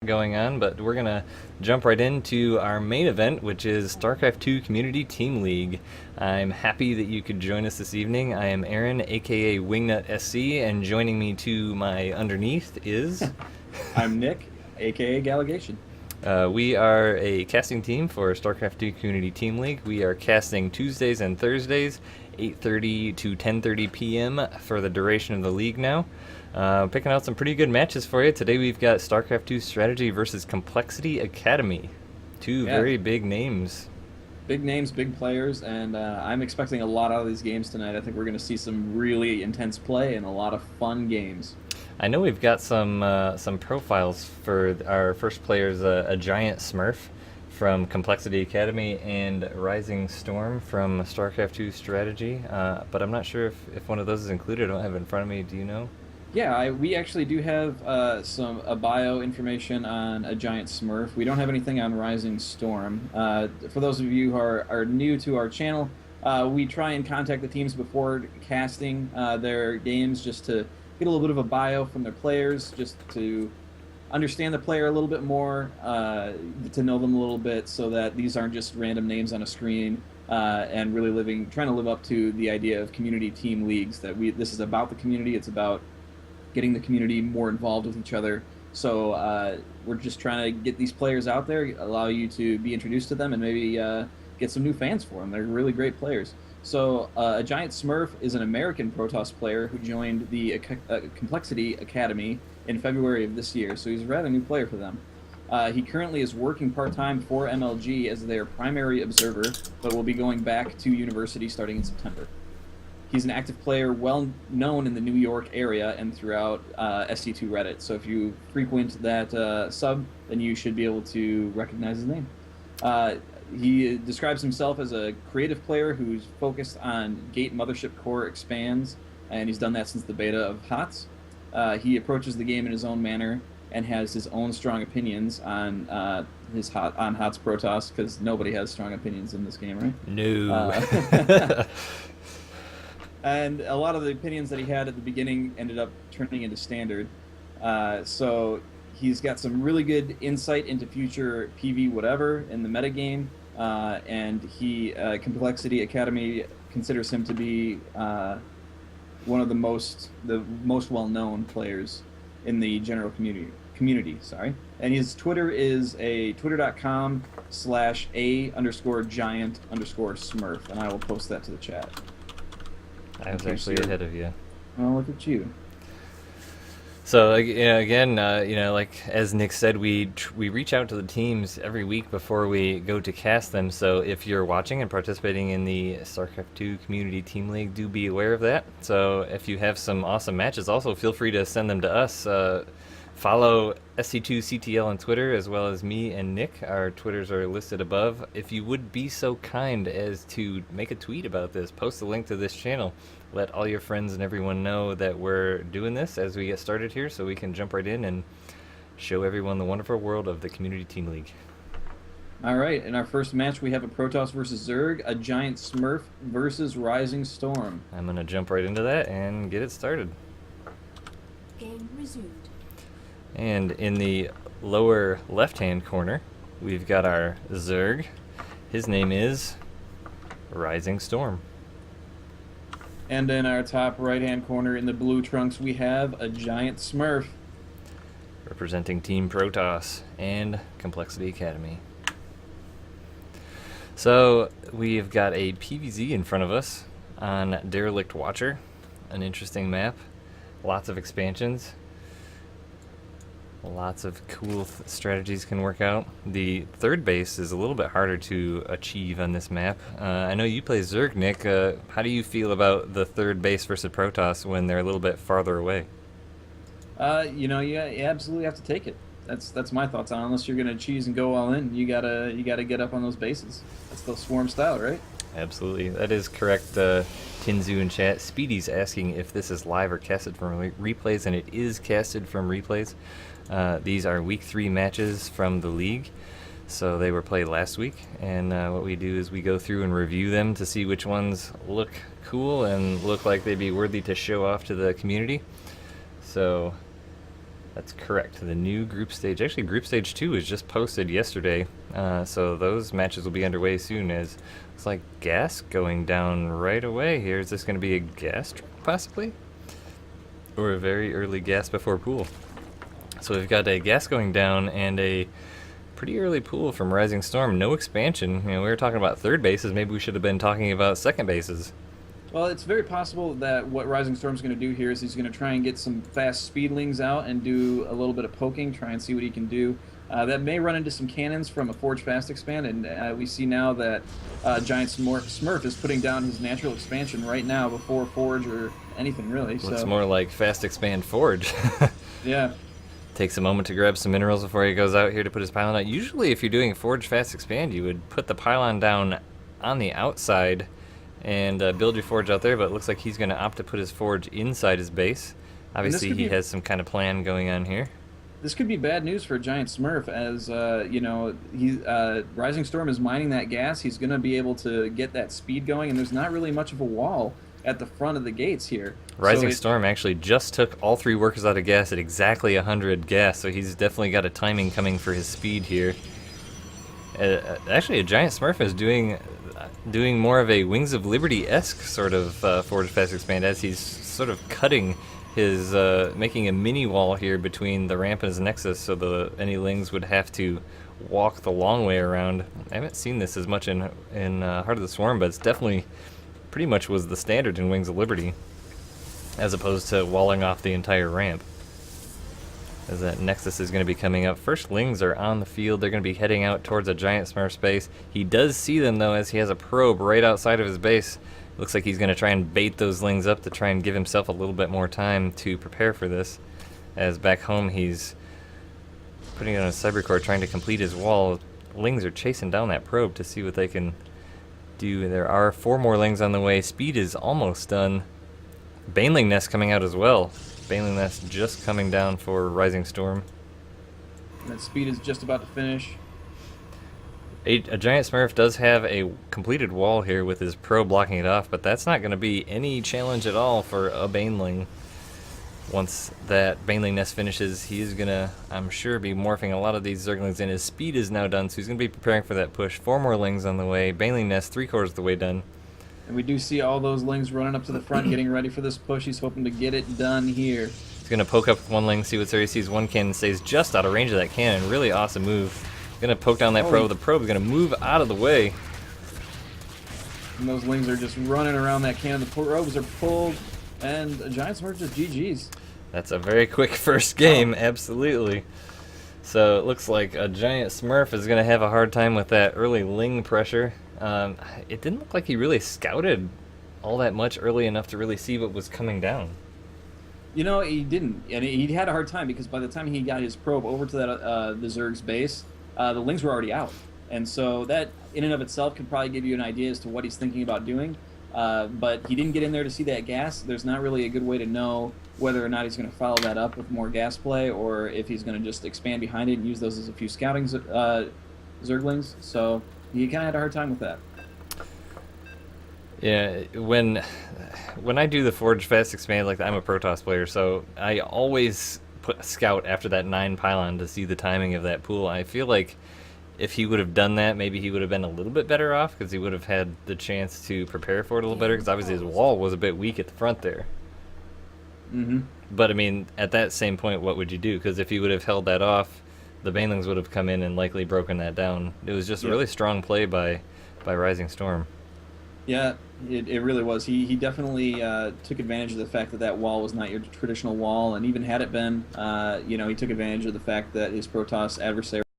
going on, but we're going to jump right into our main event, which is Starcraft 2 Community Team League. I'm happy that you could join us this evening. I am Aaron, aka Wingnut SC, and joining me to my underneath is... I'm Nick, aka Gallegation. We are a casting team for Starcraft 2 Community Team League. We are casting Tuesdays and Thursdays, 8:30 to 10:30 p.m. for the duration of the league now. Picking out some pretty good matches for you. Today we've got Starcraft2Strategy versus Complexity Academy. Two very big names. Big names, big players, and I'm expecting a lot out of these games tonight. I think we're going to see some really intense play and a lot of fun games. I know we've got some profiles for our first players, a Giant Smurf from Complexity Academy and Rising Storm from StarCraft2Strategy, but I'm not sure if one of those is included. I don't have it in front of me. Do you know? Yeah, we actually do have a bio information on a Giant Smurf. We don't have anything on Rising Storm. For those of you who are new to our channel, we try and contact the teams before casting their games just to get a little bit of a bio from their players, just to understand the player a little bit more, to know them a little bit, so that these aren't just random names on a screen, and really trying to live up to the idea of community team leagues. This is about the community. It's about getting the community more involved with each other. So we're just trying to get these players out there, allow you to be introduced to them, and maybe get some new fans for them. They're really great players. So a Giant Smurf is an American Protoss player who joined the Complexity Academy in February of this year, so he's a rather new player for them. He currently is working part-time for MLG as their primary observer, but will be going back to university starting in September. He's an active player, well known in the New York area and throughout SC2 Reddit, so if you frequent that sub, then you should be able to recognize his name. He describes himself as a creative player who's focused on Gate Mothership Core expands, and he's done that since the beta of HOTS. He approaches the game in his own manner and has his own strong opinions on HOTS Protoss, because nobody has strong opinions in this game, right? No. And a lot of the opinions that he had at the beginning ended up turning into standard. So he's got some really good insight into future PV whatever in the metagame, and Complexity Academy considers him to be one of the most well-known players in the general community. And his Twitter is twitter.com/a_giant_smurf, and I will post that to the chat. I was actually ahead of you. Oh, look at you. So again, like as Nick said, we reach out to the teams every week before we go to cast them. So if you're watching and participating in the StarCraft 2 Community Team League, do be aware of that. So if you have some awesome matches, also feel free to send them to us. Follow SC2CTL on Twitter, as well as me and Nick. Our Twitters are listed above. If you would be so kind as to make a tweet about this, post a link to this channel. Let all your friends and everyone know that we're doing this as we get started here, so we can jump right in and show everyone the wonderful world of the Community Team League. All right, in our first match, we have a Protoss versus Zerg, a Giant Smurf versus Rising Storm. I'm going to jump right into that and get it started. Game resumed. And in the lower left-hand corner, we've got our Zerg. His name is Rising Storm. And in our top right-hand corner in the blue trunks, we have a Giant Smurf. Representing Team Protoss and Complexity Academy. So we've got a PVZ in front of us on Derelict Watcher. An interesting map. Lots of expansions. Lots of cool strategies can work out. The third base is a little bit harder to achieve on this map. I know you play Zerg, Nick. How do you feel about the third base versus Protoss when they're a little bit farther away? You absolutely have to take it. That's my thoughts on it. Unless you're gonna cheese and go all in, you gotta get up on those bases. That's the swarm style, right? Absolutely, that is correct. Tinzu in chat. Speedy's asking if this is live or casted from replays, and it is casted from replays. These are Week 3 matches from the league, so they were played last week, and what we do is we go through and review them to see which ones look cool and look like they'd be worthy to show off to the community. So That's correct. The new group stage, actually Group Stage 2 was just posted yesterday, so those matches will be underway soon as it's like gas going down right away here. Is this going to be a gas truck possibly? Or a very early gas before pool? So we've got a gas going down and a pretty early pool from Rising Storm. No expansion. You know, we were talking about third bases. Maybe we should have been talking about second bases. Well, it's very possible that what Rising Storm's going to do here is he's going to try and get some fast speedlings out and do a little bit of poking, try and see what he can do. That may run into some cannons from a Forge Fast Expand, and we see now that Giant Smurf is putting down his natural expansion right now before Forge or anything really. Looks so more like Fast Expand Forge. yeah. Takes a moment to grab some minerals before he goes out here to put his pylon out. Usually if you're doing Forge Fast Expand, you would put the pylon down on the outside and build your forge out there, but it looks like he's going to opt to put his forge inside his base. Obviously he has some kind of plan going on here. This could be bad news for Giant Smurf, as you know, Rising Storm is mining that gas. He's going to be able to get that speed going, and there's not really much of a wall at the front of the gates here. Rising Storm actually just took all 3 workers out of gas at exactly 100 gas, so he's definitely got a timing coming for his speed here. Actually, a Giant Smurf is doing more of a Wings of Liberty-esque sort of Forge Fast Expand, as he's sort of cutting his, making a mini wall here between the ramp and his nexus, so any lings would have to walk the long way around. I haven't seen this as much in Heart of the Swarm, but it's definitely pretty much was the standard in Wings of Liberty, as opposed to walling off the entire ramp. As that Nexus is going to be coming up. First lings are on the field. They're going to be heading out towards a Giant Smurf's base. He does see them though, as he has a probe right outside of his base. Looks like he's going to try and bait those lings up to try and give himself a little bit more time to prepare for this. As back home he's putting it on a Cybercore trying to complete his wall. Lings are chasing down that probe to see what they can do. There are 4 more lings on the way. Speed is almost done. Baneling Nest coming out as well. Baneling Nest just coming down for Rising Storm. That speed is just about to finish. A Giant Smurf does have a completed wall here with his pro blocking it off, but that's not going to be any challenge at all for a Baneling. Once that Baneling Nest finishes, he is going to, I'm sure, be morphing a lot of these Zerglings in. His speed is now done, so he's going to be preparing for that push. 4 more lings on the way. Baneling Nest 3/4 of the way done. And we do see all those lings running up to the front, getting ready for this push. He's hoping to get it done here. He's going to poke up with 1 ling, see what's there. He sees 1 cannon, stays just out of range of that cannon. Really awesome move. Going to poke down that probe. The probe is going to move out of the way. And those lings are just running around that cannon. The probes are pulled, and a Giant Smurf just GG's. That's a very quick first game, absolutely. So it looks like a Giant Smurf is going to have a hard time with that early ling pressure. It didn't look like he really scouted all that much early enough to really see what was coming down. You know, he didn't, and he had a hard time because by the time he got his probe over to that the Zerg's base, the lings were already out, and so that in and of itself could probably give you an idea as to what he's thinking about doing. But he didn't get in there to see that gas. There's not really a good way to know whether or not he's going to follow that up with more gas play, or if he's going to just expand behind it and use those as a few scouting Zerglings. So he kind of had a hard time with that. Yeah, when I do the Forge Fast Expand, like I'm a Protoss player, so I always put a scout after that 9 pylon to see the timing of that pool. I feel like if he would have done that, maybe he would have been a little bit better off, because he would have had the chance to prepare for it a little better, because obviously his wall was a bit weak at the front there. Mm-hmm. But I mean, at that same point, what would you do? Because if he would have held that off, the Banelings would have come in and likely broken that down. It was just really strong play by Rising Storm. Yeah, it really was. He definitely took advantage of the fact that that wall was not your traditional wall, and even had it been, you know, he took advantage of the fact that his Protoss adversary